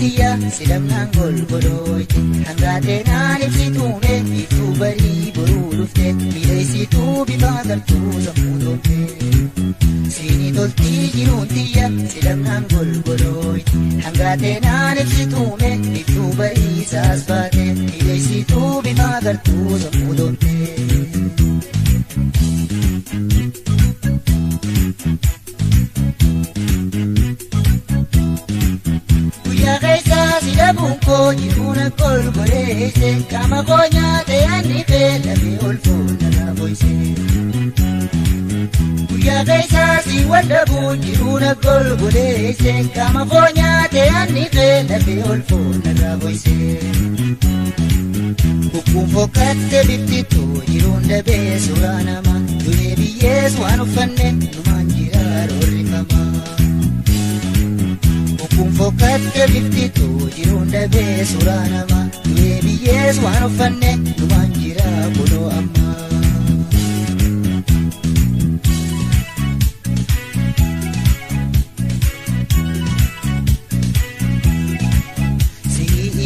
jiruutiya silamnaan golgolooyti hangaateen ibsituume ibsuu barii boruu dhufte miidhaysituu bifaa gartuu sammuu dhoofte. Siinii toltii jiruutiya silamnaan golgolooyti hangaateen ibsituume ibsuu barii saas baate miidhaysituu bifaa gartuu sammuu dhoofte. Bunko jiruna golgoleese kama koonyate annife lafee ol fuuldura boise. Guyyaa keessaasi waldhabu jiruna golgoleese kama koonyate annife lafee ol fuuldura boise. Bukkuun fokkatte biftitu jiruun dhabee suuraa namaa duree biyyees waan uffanne numaan jira roorrifama. Bukkuun fokkatte biftitu jiruun dhabee suuraa namaa duree biyyees waan uffanne numaan jira kunoo amma.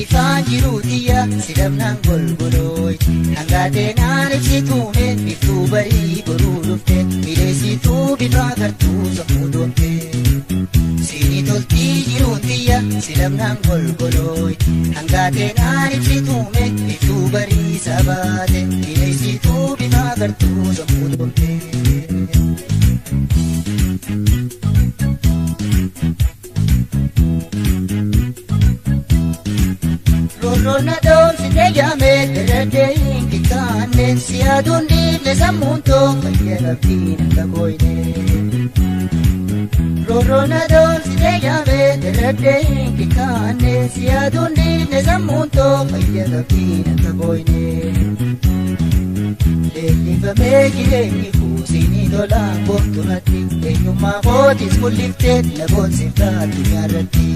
Ifaan jiruutiya silamnaan golgolooyti hangaateen ibsituume biftuu barii boruu dhufte miidhaysituu bifaa gartuu sammuu dhoofte. Siinii toltii jiruutiya silamnaan golgolooyti hangaateen ibsituume biftuu barii sabaate miidhaysituu bifaa gartuu sammuu dhoofte. Rona doomsite jaamee dadhabdee hin qixxaanne siyaaduun dhiifne sammuun too fayyadabdiin akka booyne. Rona doomsite jaamee dadhabdee hin qixxaanne siyaaduun dhiifne sammuun too fayyadabdiin akka booyne. Leellifamee jireenyi kuusinii tolaan boontumatti eenyummaa kootis mul'iftee laboonsiftaa addunyaarratti.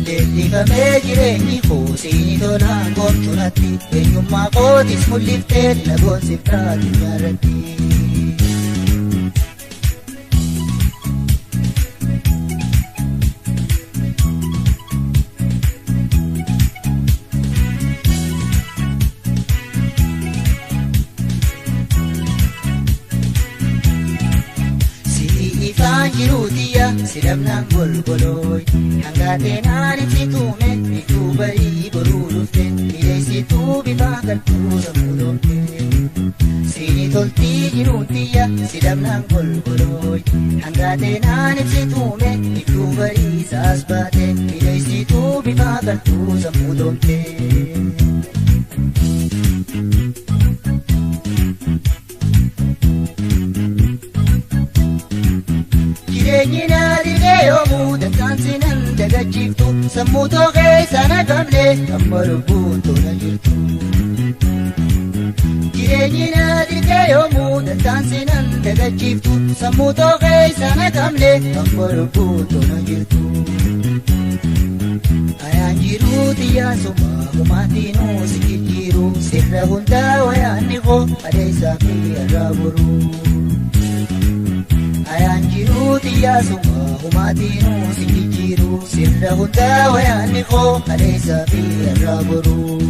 Leellifamee jireenyi kuusinii tolaan boontumatti eenyummaa kootis mul'iftee laboonsiftaa addunyaarratti. Jiruutiya silamnaan golgolooyti hangaateen ibsituume biftuu barii boruu dhufte miidhaysituu bifaa gartuu sammuu dhoofte. Siinii toltii jiruutiya silamnaan golgolooyti hangaateen ibsituume biftuu barii saas baate miidhaysituu bifaa gartuu sammuu dhoofte. Jireenyina dhibee yoomuu dandaansinan dagachiiftu sammuu tooqee sana qabne amma lubbuun tola jirtu. Jireenyina dhibee yoomuu dandaansinan dagachiiftu sammuu tooqee sana qabne amma lubbuun tola jirtu. Ayaan jiruutiyaa sumaa humaatiinuu si jijjiiru sirra hundaa wayaanni koo adeessaa fi irraa boruu. Ayaan jiruutiyaa sumaa humaatiinuu si jijjiiru sirra hundaa wayaanni koo adeessaa fi irraa boruu.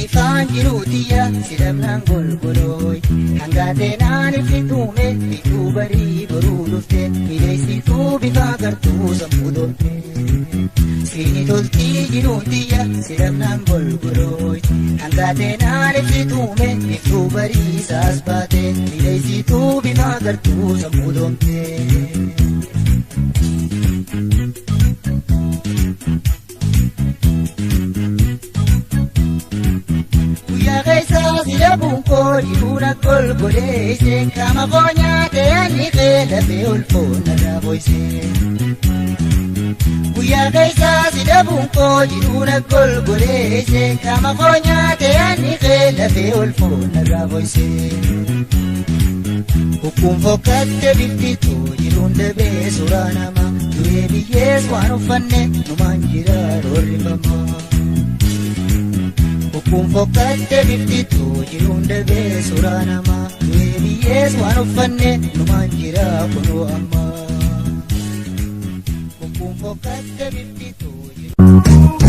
Ifaan jiruutiya silamnaan golgolooyti hangaateen ibsituume biftuu barii boruu dhufte miidhaysituu bifaa gartuu sammuu dhoofte. Siinii toltii jiruutiya silamnaan golgolooyti hangaateen ibsituume biftuu barii saas baate miidhaysituu bifaa gartuu sammuu dhoofte. Sila bunko jiruna golgoleese kama koonyate annife lafee ol fuuldura boise. Guyyaa keessa sila bunko jiruna golgoleese kama koonyate annife lafee ol fuuldura boise. Bukkuun fokkatte biftitu jiruun dhabee suuraa namaa duree biyyees waan uffanne numaan jira roorrifama. Kun fokkattee biftituu jiruun dabee suuraa namaa. Du'ee biyyees waan uffanne numaan jira kunoo amma. Kun fokkattee biftituu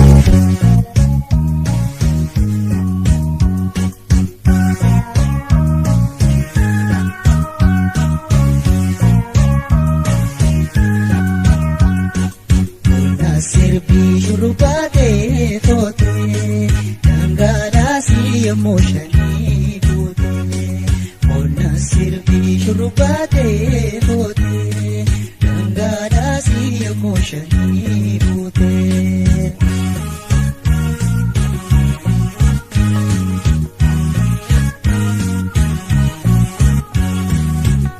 sirbii shurrubaatee tootee dhangalaasii yommuu shanii guutee. Qonna sirbii shurrubaatee tootee dhangalaasii yommuu shanii guutee.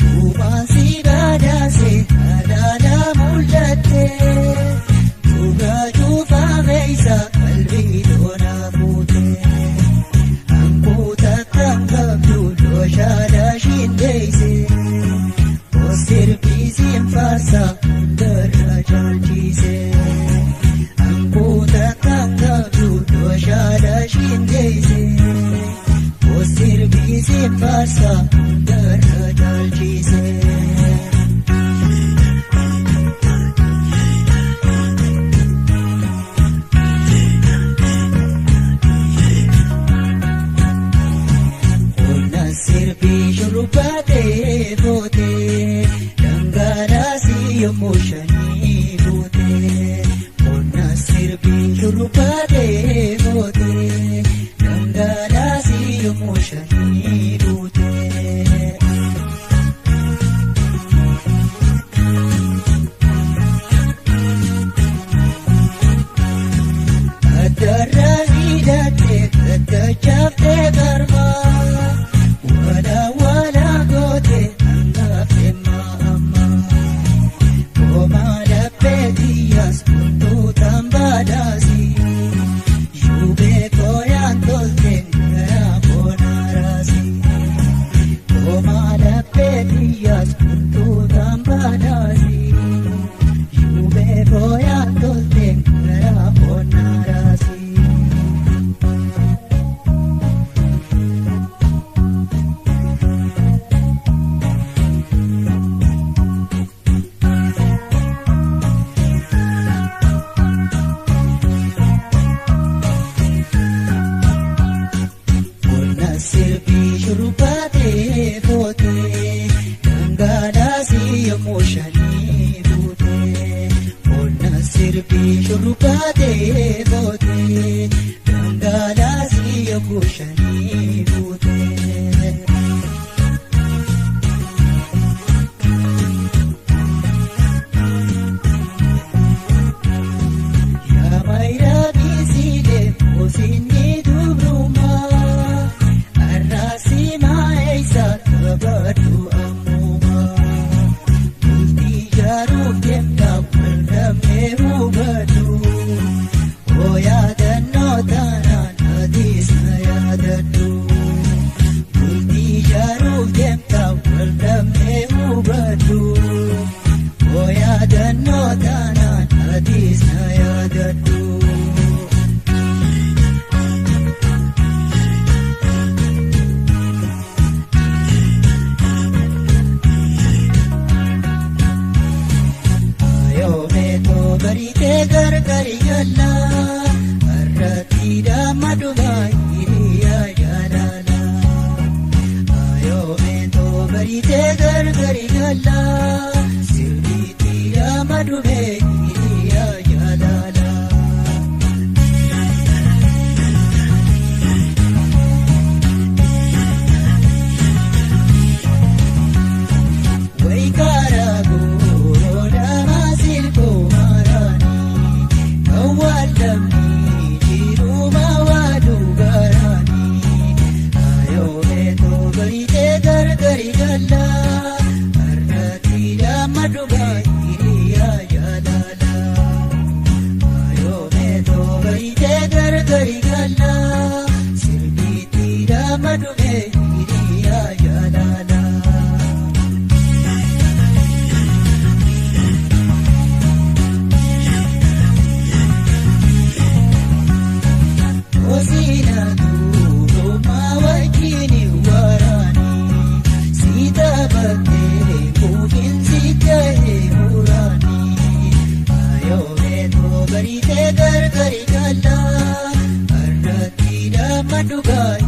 Duubaan si baadaasee adaadhaa mul'attee. Gaajuu faameessa qalbii doonaa fuutee. Hanquuta kan qabdu looshaadhaa shindeessee. Sirbiisiin faarsaa hundarra caalchisee. Hanquuta kan qabdu looshaadhaa shindeessee. Sirbiisiin faarsaa hundarra caalchisee. Sirbii shurrubaatee bootee dhangalaasii yommuu shanii guutee. Qonna sirbii shurrubaatee bootee dhangalaasii yommuu shanii guutee. Addarraa hidhattee gaggachaaftee garmaa. Wala goote hangaafee maama. Kooma lapheetiyaas kuntuutaan baadaasi. Shubee kooyaan tolteen garaa koonaaraasi. Kooma lapheetiyaas kuntuutaan baadaasi. Shubee kooyaan tolteen garaa koonaaraasi. Sirbii shurrubaatee bootee dhangalaasii yommuu shanii guutee. Qonna sirbii shurrubaatee bootee dhangalaasii yommuu shanii guutee. Yaa mayraa biisiidee ofiinni dubrummaa. Kabadu amuma. Bultii jaaruuf deemtaa waldammee hubadhu. Oo yaadannoo taanaan adiis na yaadadhu. Bultii jaaruuf deemtaa waldammee hubadhu. Oo yaadannoo taanaan adiis na yaadadhu. Baritee gargari jala arratti damadubaa hiriyaa jaalala. Ayoomeetoo baritee gargari jala sirriitti damadubee hiriyaa jaalala. Wayikaara gooroo dhamaa silkoo. Jiruma waadu garaanii. Ayoomeetoo baritee gargari jala arratti damadubaa hiriyaa jaalala. Ayoomeetoo baritee gargari jala sirriitti damadubee hiriyaa jaalala. Osinatu Roma wajini warani Sita bate mungkin sita urani Ayo meto garite gar garigala Arratida madugai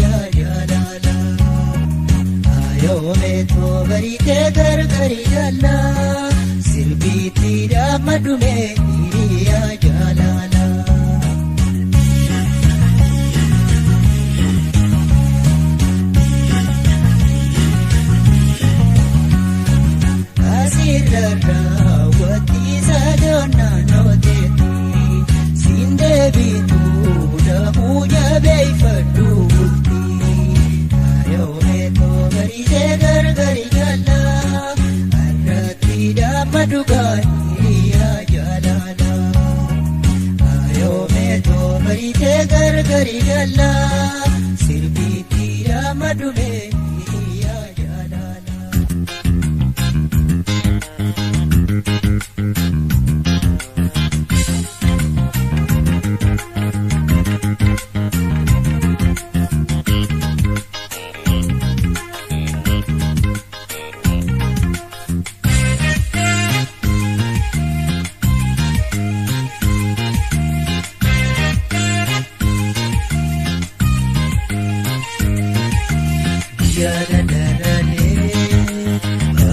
ya jalala Ayo meto garite gar garigala Sirbitida madume ya jalala Rawati sadona noteti sinde bitu damuja beifadulti ayo meto garite gar garigala arrati damadugani ya jalala ayo meto garite gar garigala sirbiti damadume ya jalala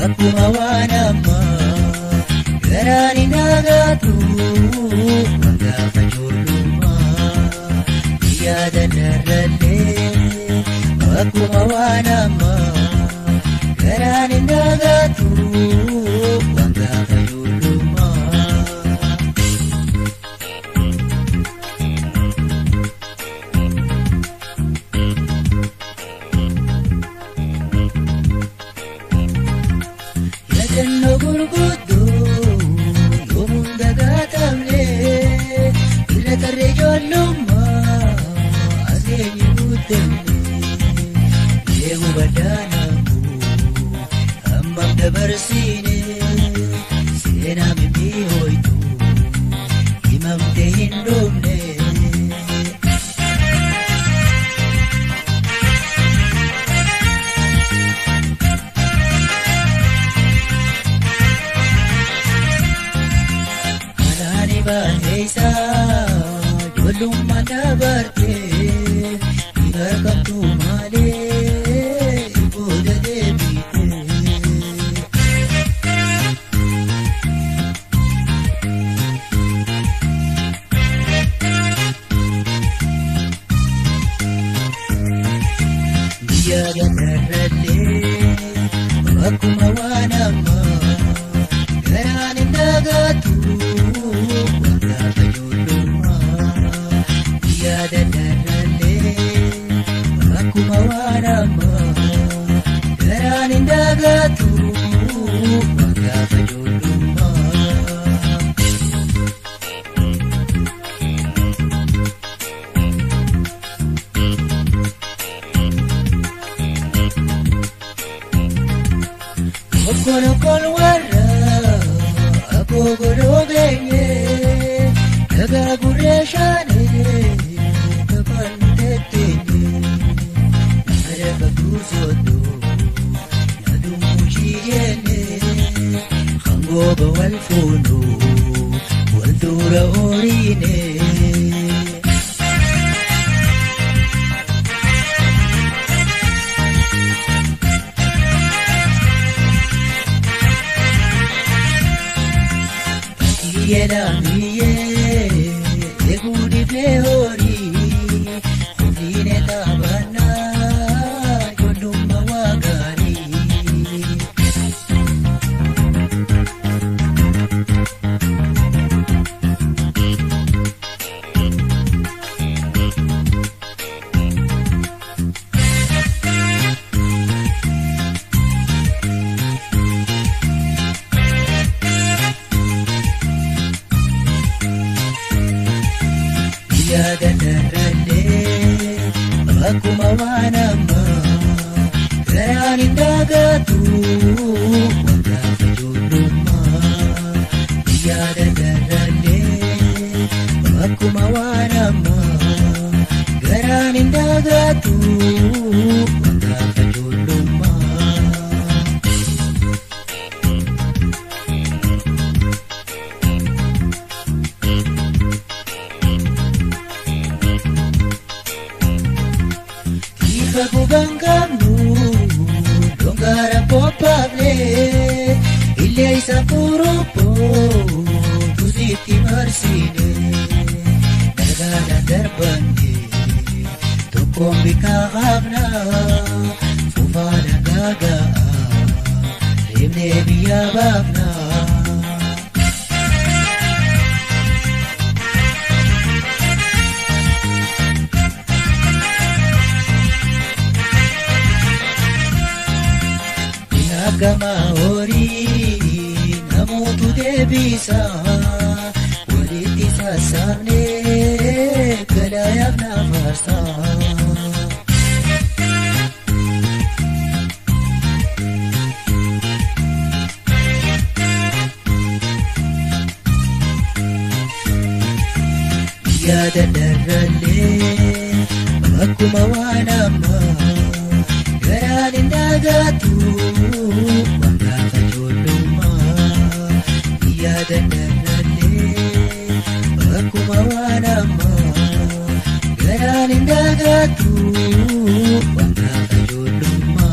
Aku mawanama garani nagatu wanga kajuluma yadanarale aku mawanama garani nagatu wanga kajuluma Yadanno gurgudu yomunda gatamle ila tarre jolluma aseni butemle yehu badanamu ammam dabarsine sena mimi hoitu imam te hindumne Bahasa jolum mana berte biar kamu male boda debite dia ganarale aku mawanama garanin dagatu aku mawarama garanin dagatu wanga kajuluma Okolokol wara aku gorobenye daga gureshane Goba wal funu wal dura orine Yeda miye egudi fleori kudine tabana kodumba wagari Yadanarale aku mawanama garanin dagatu wanga kajuluma yadanarale aku mawanama nagaatu gaafa ijoollummaa. Kifa gogaan qabnu dongara poppaaflee illee isa kuruphoo tusitti marsine gargaaraan darbanne tokkoon bikaa qabna fuufaadha gaaga'a deemnee biyya baafna. Gama horii namoota deebisa walitti sassaabnee galayaaf na faarsa. Yaada darrallee akkuma waan ammaa garaan hin nagaatu. Gaafa ijoollummaa yaada darrallee akkuma waan ammaa garaan hin nagaatu gaafa ijoollummaa.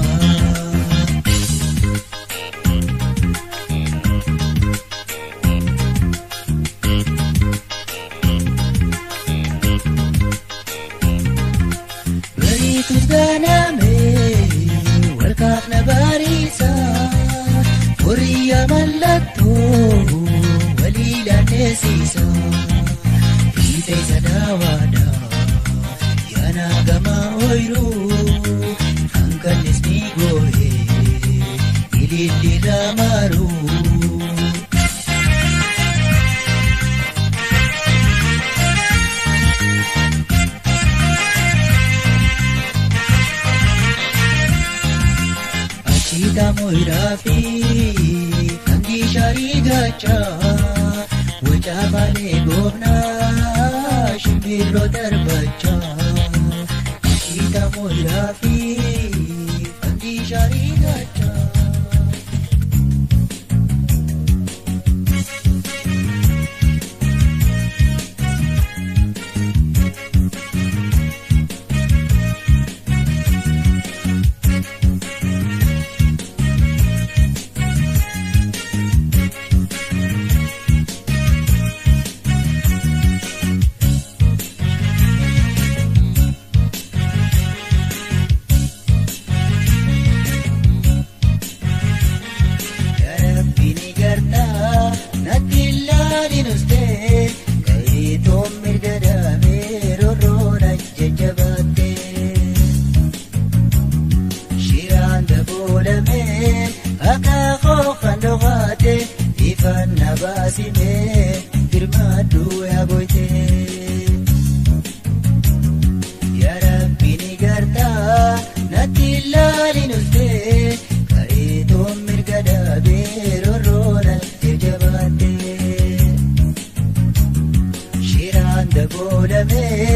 Bariitus ganamee walkaaf na bariisa. Horiyaa mallattoo walii laanneessisa fiixee isa daawaadhaa yaana gama ooyiruu hanqannis ni goohee ililli ramaruu. Achita moiraafi kandi sharii gachaa wajaa balee goofnaa shimbirroo darbachaa. Achita moiraafi kandi sharii gachaa. Baasime girmaaduu yaa goote yaa Rabbi ni gartaa natti ilaalin ultee kareetoon mirga dhaabee rorroona jajjabaate shiraan daboolamee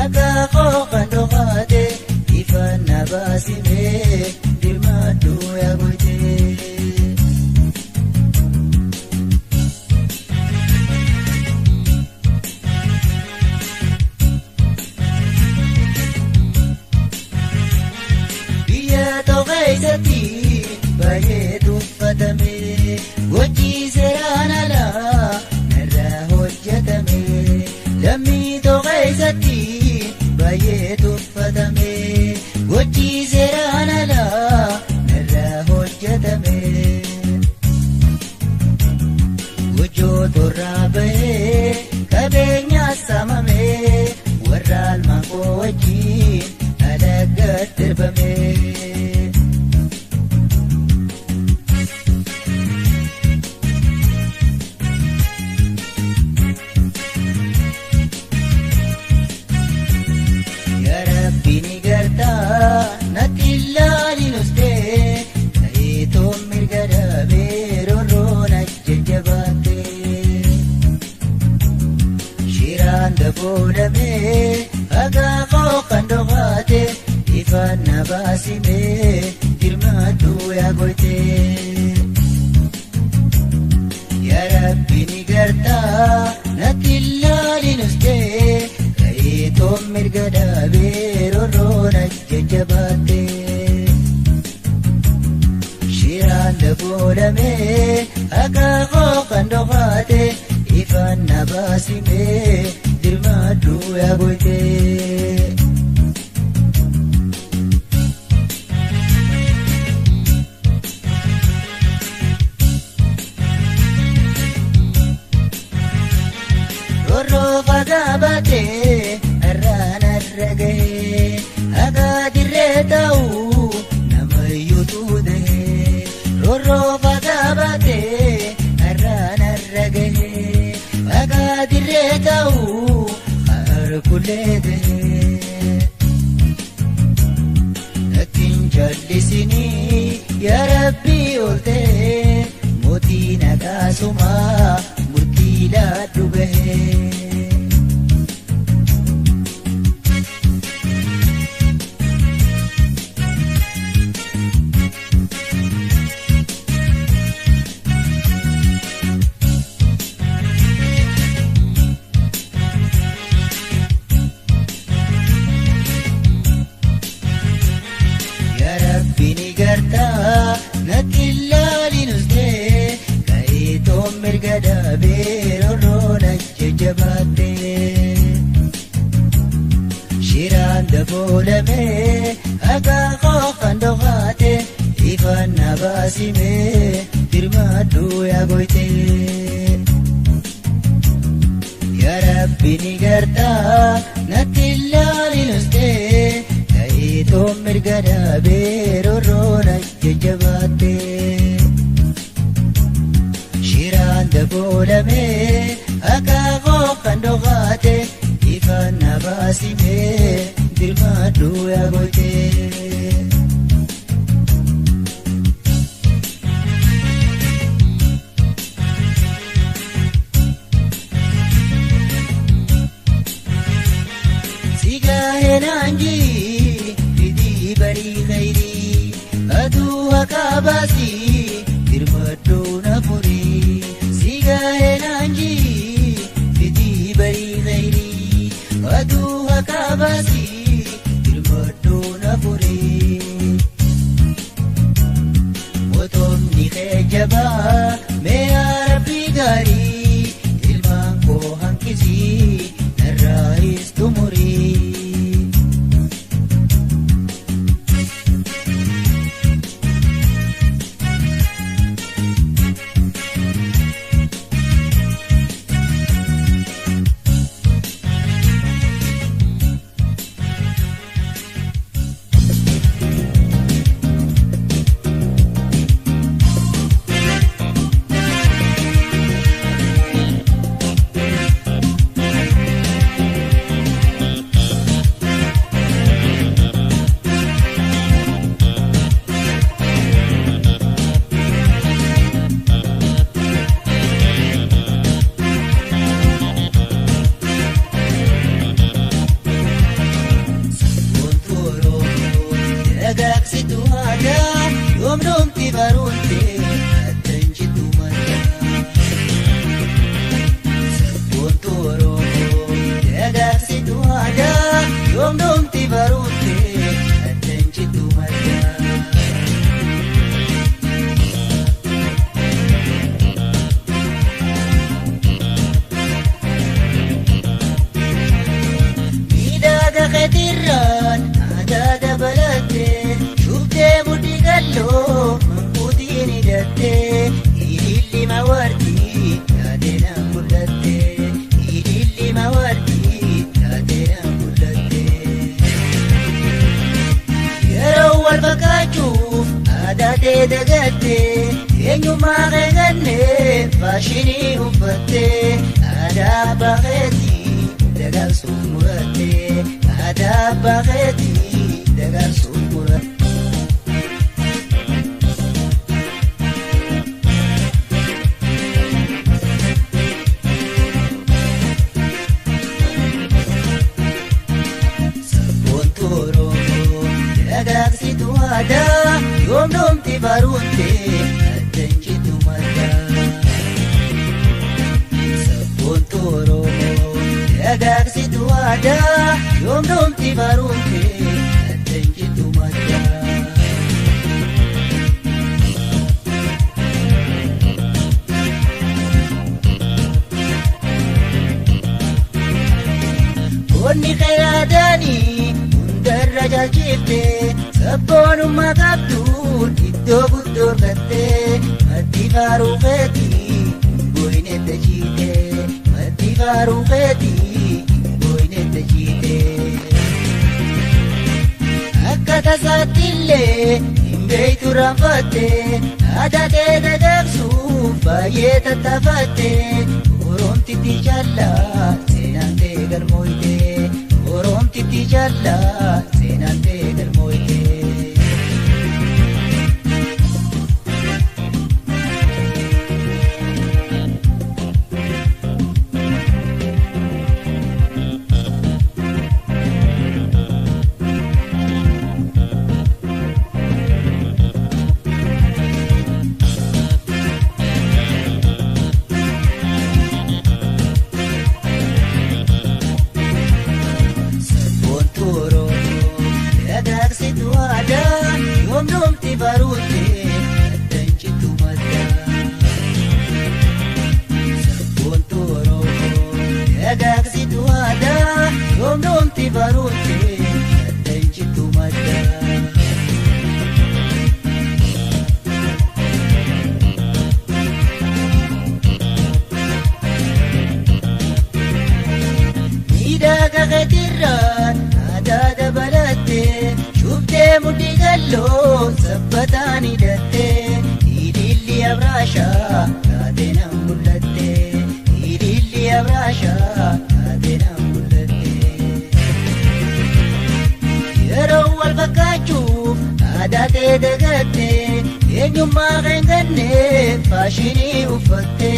akaakoo kan dhokaate ifaan na baasime girmaaduu yaa goote. Baay'ee tuffatame hojii seeraan alaa narraa hojjetame lammii tokko keessatti baay'ee tuffatame hojii seeraan alaa narraa hojjetame. Hojjoo torraa bahee qabeenya saamamee warra almaan koo wajjin alagaa darbame. Boodamee akaakoo kan dhokaate baasime dirmaadhu yaa goyte. Yaa Rabbi ni gartaa natti ilaalin ustee ka'eetoon mirga dhaabee rorroona jajjabaatte. Shiraan daboolamee akaakoo kan dhokaate ifaan na baasime dirmaadhu yaa goyte. Rorroofa gaabatee irraan arra gahee hagaa dirree ta'uu namayyuu tuutee. Rorroofa gaabatee irraan arra gahee hagaa dirree ta'uu harkullee tahee. Nakkin jallisinii yaa Rabbii ooltee mootii nagaasumaa murtii laadhu gahee. Bini gartaa natti ilaalin ustee ka'eetoon mirga dhaabee rorroona jajjabaatte. Shiraan daboolamee akaakoo kan dhokaate ifaan na baasime dirmaadhu yaa goyte. Yaa Rabbi ni gartaa natti ilaalin ustee ka'eetoon mirga dhaabee rorroona jajjabaatte. Shiraan daboolamee akaakoo kan dhokaate ifaan na baasime dirmaadhu yaa goyte. Naanjii fidii barii khayrii aduu haqaa baasii dirmaadhuu na furii. Sigaa'ee naanjii fidii barii khayrii aduu haqaa baasii dirmaadhuu na furii. Mootonni kee jabaa mee yaa Rabbii gaarii ilmaan koo hanqisii narraayis tumurii. Dagagsitu aadaa yoomdoomti baroonte addan jitu mataa. Sabboontu Oromoo dagagsitu aadaa yoomdoomti baroonte addan jitu mataa. Miidhaga keetirraan aadaa dabalattee shuftee mudhii galloo mankuutiin hidhattee ililli mawartii taatee na mul'attee. Ililli mawartii taatee na mul'attee. Yeroo wal fakkaachuuf aadaa ta'e dagattee eenyummaa kee gannee faashinii uffattee aadaa bareetii dagaagsuuf murattee. Aadaa bareetii dagaagsuuf murattee. Sabboontu Oromoo dagaagsi yoomdumti barumte addanchitu maddaa sabboontu Oromoo dagaagsitu aadaa yoomdumti barumte addanchitu maddaa. Onni khayraadani hundarra jaalchifte sabboonummaa qabduun iddoo guddoo gatte maddi faaruu feeti boynette jiite maddi faaruu feeti boynette jiite akka tasaattillee hin beeytu ranfatte aadaa ta'e dagaagsuuf baay'ee tattaafatte Oromtitti jaallaa seenaan ta'e galmooyte Oromtitti jaallaa seenaan ta'e galmooyte. Yoomdumti barumte addanchitu maddaa sabboontu Oromoo dagaagsitu aadaa yoomdumti barumte addanchitu maddaa. Miidhaga keetirraan aadaa dabalatte Shubdee mudhii galloo sabbataan hidhattee Ililli abraashaa taateenaan mul'atte Ililli abraashaa taateenaan mul'atte Yeroo wal fakkaachuuf aadaa ta'e dagatte eenyummaa kan gannee faashinii uffatte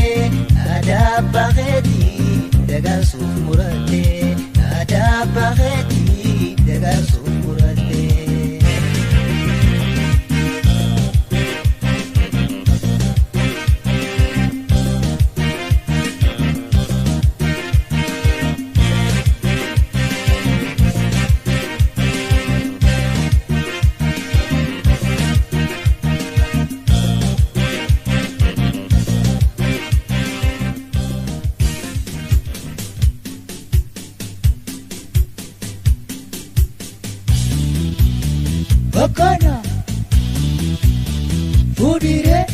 aadaa abbaa keetii dagaagsuuf muratte aadaa abbaa keetii dagaagsuuf muratte. Bakana Fudire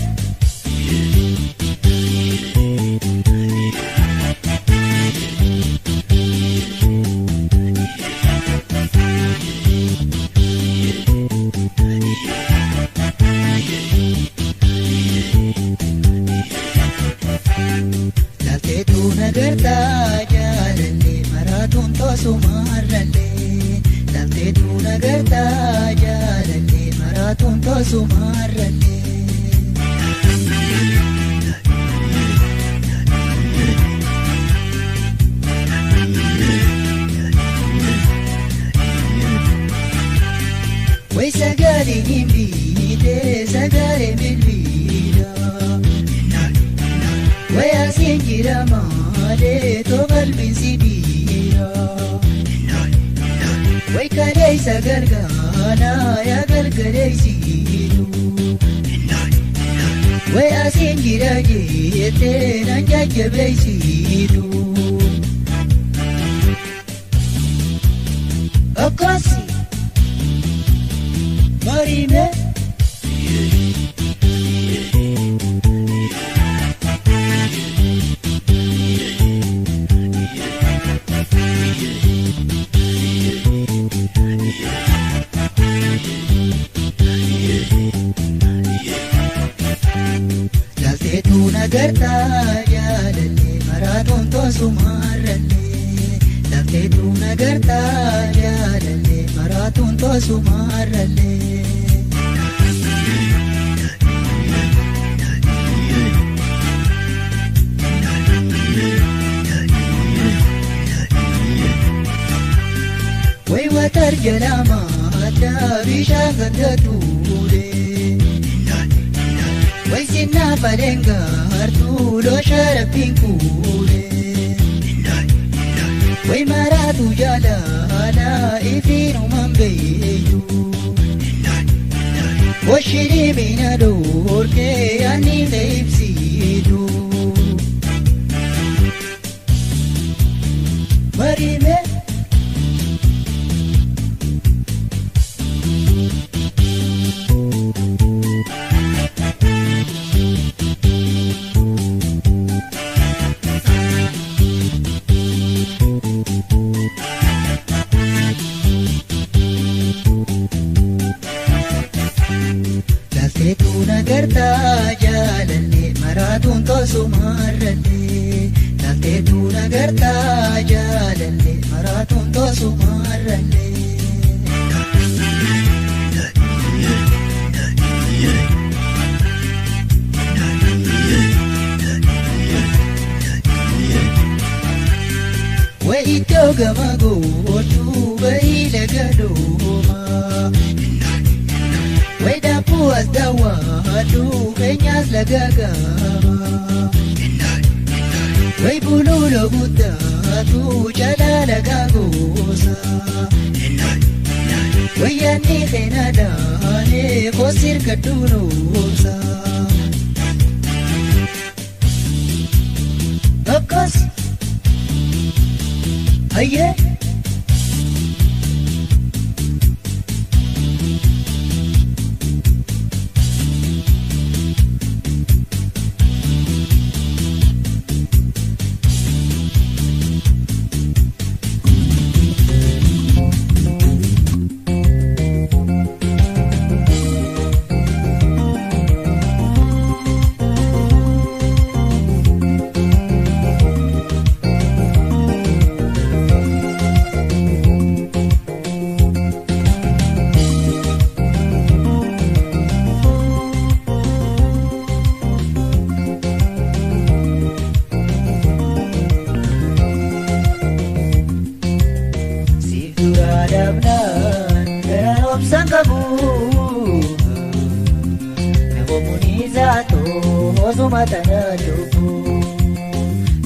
Lalteetu nagartaa jaalallee maraatuun toosumarrallee Lalteetu nagartaa jaalallee maraatuun toosumarrallee. Way sagalee hin biite sagalee bilbila way asiin jira malee toobalbiin sibiila way kaleessa gargaana yaa gargareessitu way asiin jira jettee nan jajjabeessitu akkasi marime. Lalteetu nagartaa jaalallee maraatuun toosumarrallee Lalteetu nagartaa jaalallee maraatuun toosumarrallee. Way watar jalama adda bishaan ganda tuure Waisinna falenga hartulo sharabin kule Wai maratu jala ala ifinu mambeyu Washiri mina dorke ani leipsidu Marime Lafteetu nagartaa jaalallee maraatuun toosumarrallee Lafteetu nagartaa jaalallee maraatuun toosumarrallee Wayitoo gama gootuu bahii laga doomaa Waidapu asdawa adu kenyas lagagama Wai bululo buta tu jala lagagosa Wai yani khenada ne kosir kadunosa Bakos Haye Adabnan garaan obsaan qabu Namoonni zato osuma tana lubbu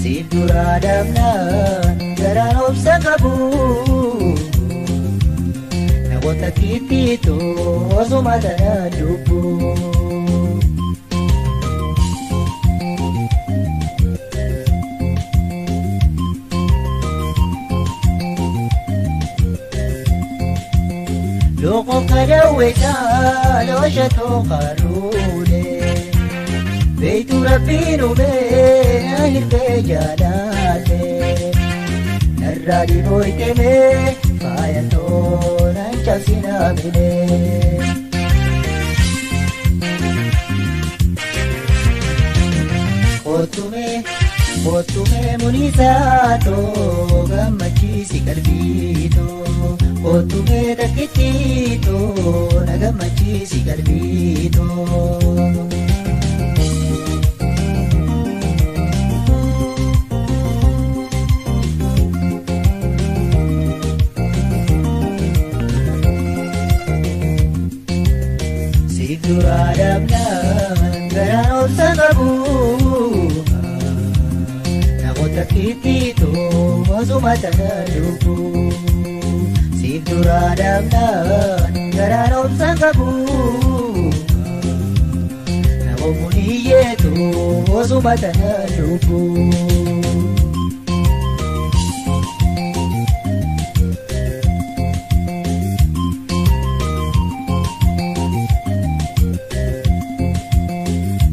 Siif dura adabnan garaan obsaan qabu Namoota kittiitu osuma tana lubbu Loko kadaweta loshato karule Beitu rabbinu be ahirte jalale Narradi boite me fayato nanchasina bile Otume munisato gammachisi qalbito Otume dakkitito nagammachisi qalbito Siif dura adabnan garaan obsaan qabu Namoota kittiitu osuma tana lubbu Siif dura adabnan garaan obsaan qabu Namoonni hiyyeetu osuma tana lubbu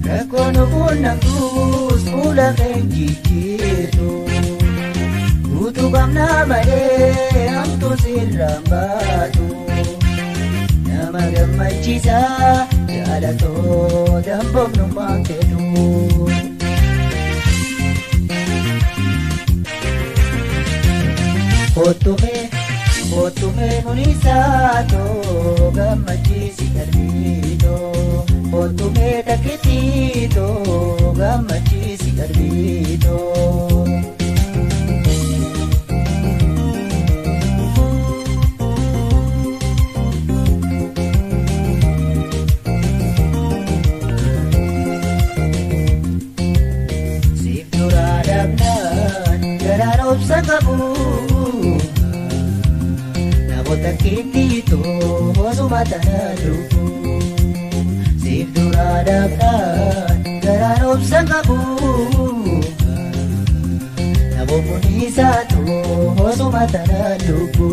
Rakkoon ofuunnamtuus fuula keenjijjiirtu Utuu qabna malee hamtuu sirraan baatu Nama gammachiisa jaalatoo damboomnummaan fedhu Kottume munisaatoo gammachiisi qalbiitoo Kottume takkittiitoo gammachiisi qalbiitoo namoota kittiitoo osuma tana lubu siif duraa dhaabdhaan garaan obsa qabu namoonni isaatoo osuma tana lubu.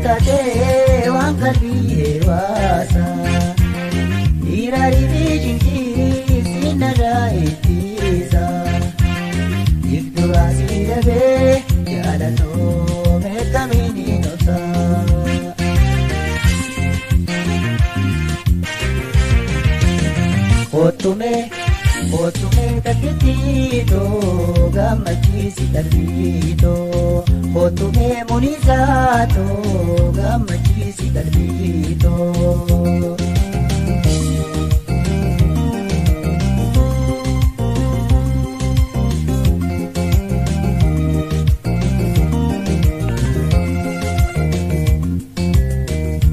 Taatee waan qalbii waasa dhiirri biijinjii sinarraa ittisa if duraa si dhabee jaalatoo meeqamiin obsa. Otume takkittiitoo gammachiisi qalbiitoo otume munisaatoo gammachiisi qalbiitoo.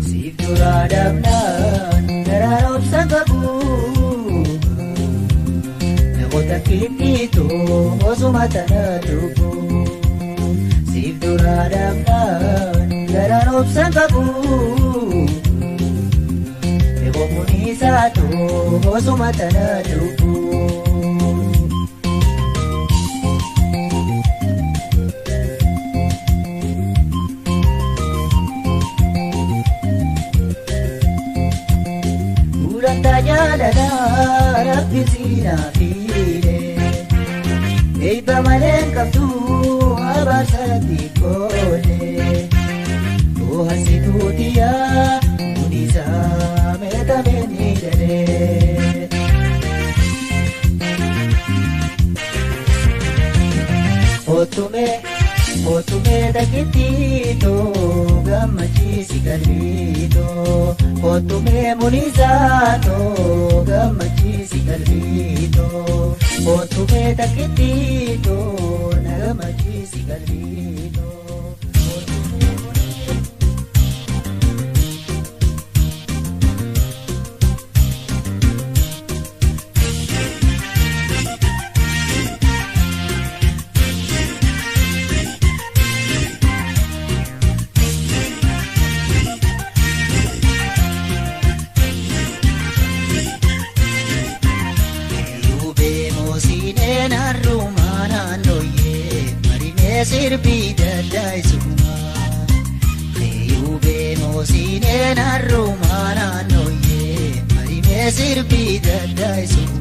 Siif duraa dhaabnaan garaan obsa qabu. Namoota kittiitoo osuma tana lubu siif duraa dhaabdhaan garaan obsa qabu namoonni isaatoo osuma tana lubu. Gulantaa jaalalaa rabbi siinaa fiide eebba maleen qabdu abaarsaatti koole booharsituu xiyyaa munisaa meeqameen ni galee. Otume takkittiitoo gammachiisi qalbiitoo otume munisaatoo gammachiisi qalbiitoo otume takkittiitoo na gammachiisi qalbiitoo. Sirbii daddaa'isumaa fayyubee moosiineen har'umaa naannooyee marimee sirbii daddaa'isumaa.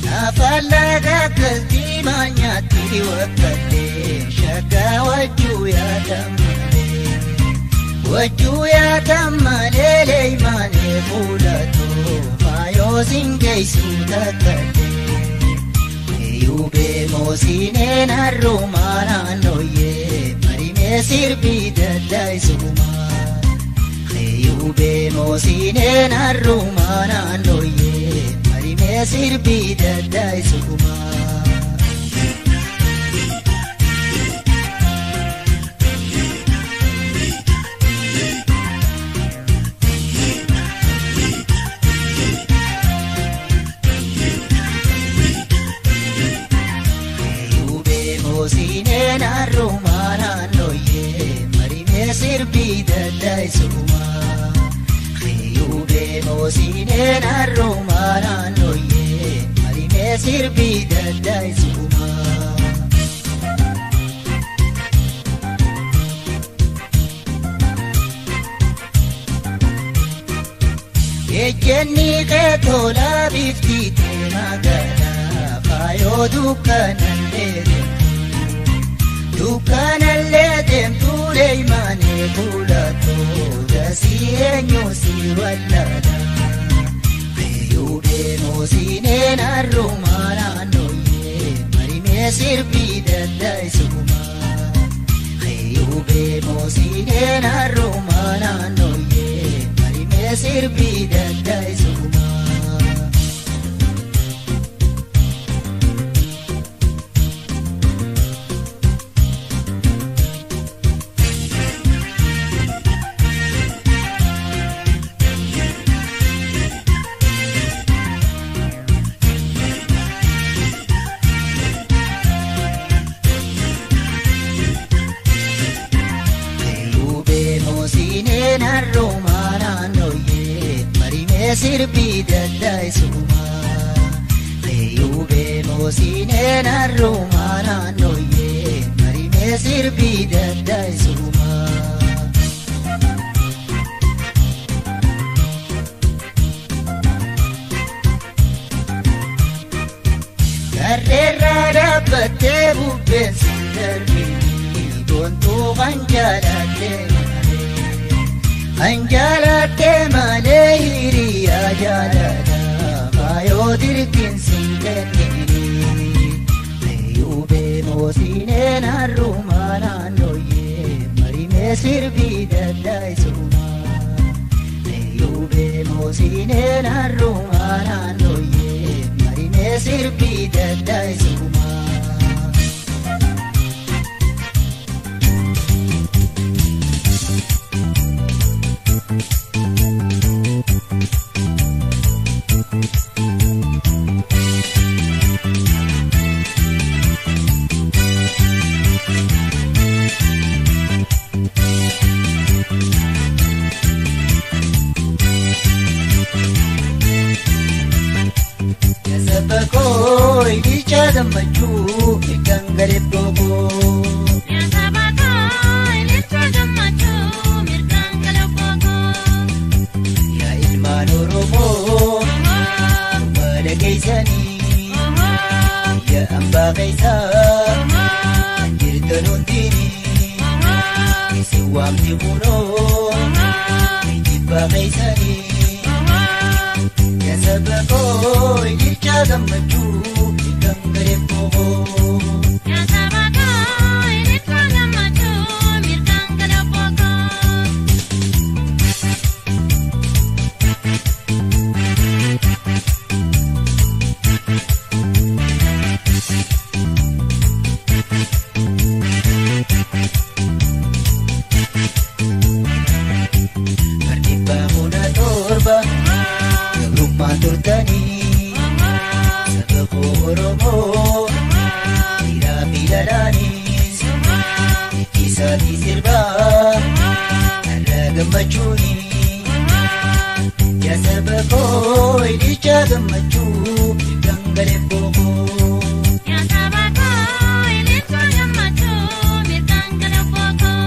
Naafallaa galtii maanyaatti wakkatee shaggaa wajjuu yaadamalee wajjuu yaadamalee leeymaanee fuulatoo faayoo singeessuu takkatee fayyubee moosiineen har'umaa naannooyee marimee sirbii daddaa'isumaa fayyubee moosiineen har'umaa naannooyee marimee sirbii daddaa'isumaa. Moosiineen har'umaa naannooyee marimee sirbii daddaa'isumaa fayyubee moosiineen har'umaa naannooyee marimee sirbii daddaa'isumaa. Ejjenni kee tolaa bifti kee magaalaa faayoo dukkanallee dukkanallee deemtuu leeymaanee fuulatoo dasii eenyuu si wallaala fayyubee moosiineen har'umaa naannooyee marimee sirbii daddaa'isumaa fayyubee moosiineen har'umaa naannooyee marimee sirbii daddaa'isumaa. Moosinen harrumaan nooyee marimee sirbii daddaa'isuuma. Leeyubee moosinen harrumaan nooyee marimee sirbii daddaa'isuuma. Garreerraa dhaabbattee bubbeensi darbee gontuu kan jaalattee. Anjalatte malee hiriyaa jaalala maayoo dirqinsiin kennini. Leeyubee moosinen harrumaan nooyee marimee sirbii daddaa'isuuma. Leeyubee moosinen harrumaan nooyee marimee sirbii daddaa'isuuma. Sabakoi dicha gammachuu mirgaan galee booboo. Sabakoi dicha gammachuu mirgaan galee booboo. Yaa ilmaan Oromoo wada geessanii yaa hambaa keessaa jirtan hundinii isin waamti kunoo jibbaa keessanii. Sabakoi dicha gammachuu mirgaan galee booboo. Sabakoi dicha gammachuu mirgaan galee booboo. Bardibbaa muna torba. Turtanii sabakoo Oromoo dhiiraa fi dhalaanis ittisaatii sirbaa har'a gammachuuni. Yaa sabakoo dicha gammachuu mirgaan galee booboo. Yaa sabakoo dicha gammachuu mirgaan galee booboo.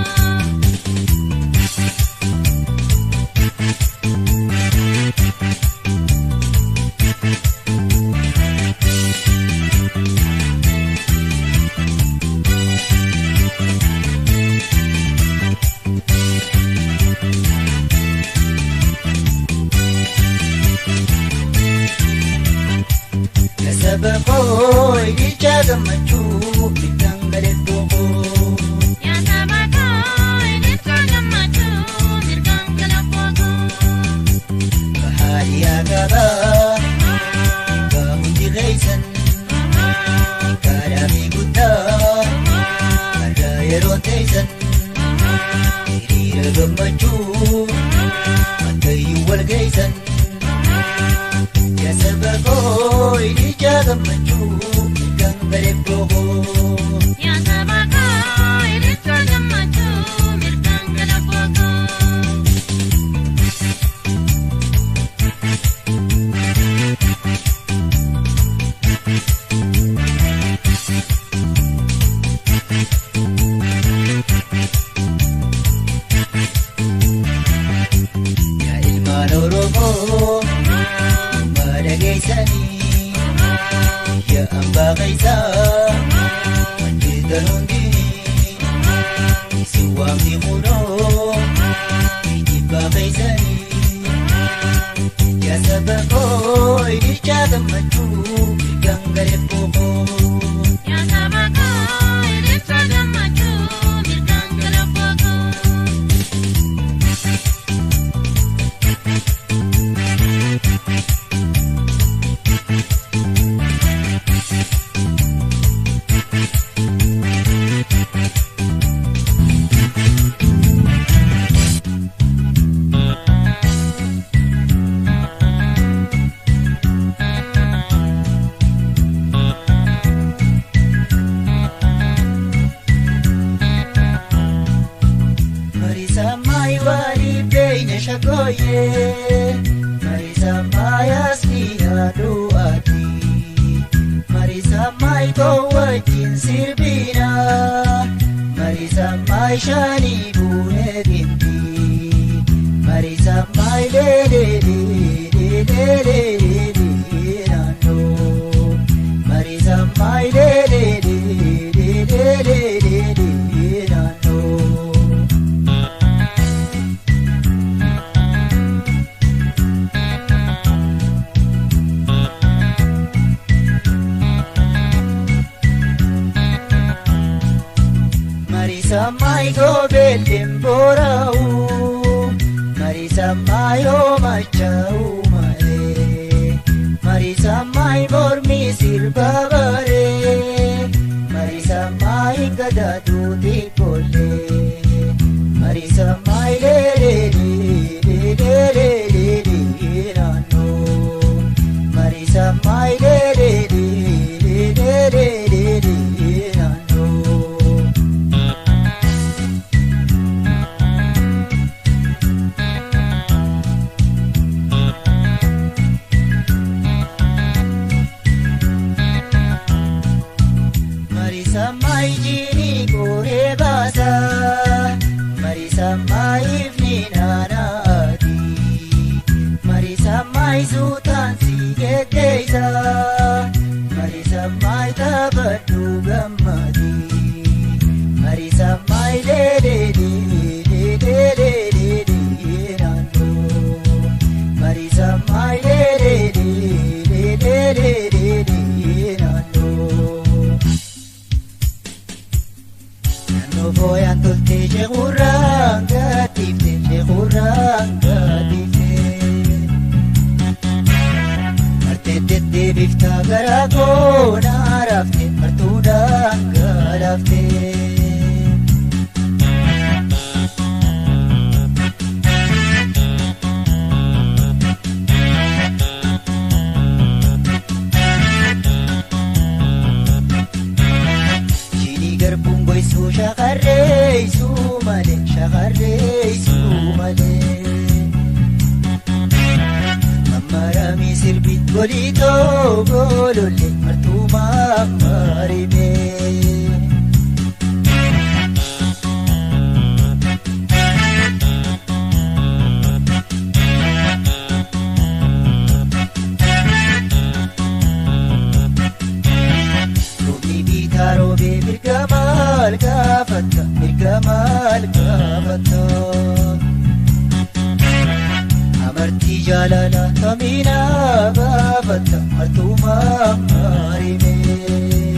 Sabakoi dicha gammachuu mirgaan galee booboo. Yaa sabakoi dicha gammachuu mirgaan galee booboo. Bahaadiyaa gabaa hundi keessan kaadhaa fi guddaa har'a yeroo teessan hiriira gammachuu matayyuu wal geessan. Yaa sabakoi dicha gammachuu mirgaan galee booboo. Yaa sabakoi dicha gammachuu mirgaan galee booboo. Yaa ilmaan Oromoo wada geessanii yaa hambaa keessaa jirtan hundinii isin waamti kunoo jibbaa keessanii. Yaa sabakoi dicha gammachuu mirgaan galee booboo. Yaa sabakoi dicha gammachuu mirgaan galee booboo. booyyee marisa maayasni haadhuwaati marisa maayitoo wajjin sirbina marisa maayishaanii buunee binti marisa maayileleeleeleeleeleele naannoo marisa maayileleeleeleeleele naannoo. Marisa maayo beellemboora'u marisa maayo macha'u malee marisa maayi mormi sirba baree marisa maayi gadaatuuti kollee marisa maayi leeleeleeleeleele naannoo marisa maayi leeleeleeleeleele naannoo. Marisa maayi jini koree baasa marisa maayi ifni naanaati marisa maayi suutaan si geggeessa marisa maayi taphadhu gammadi marisa maayi leeleeleeleeleele naannoo marisa maayi leeleeleeleeleele naannoo. Voyan tolte jehurang gatifte Martete bifta garago narafte martudang galafte Su shakarree su malee Mammarami sirbi golitoo golollee martumaa marimee. Roobee mirga maal gaafatta amartii jaalala kamiina baafatta martumaa marimee.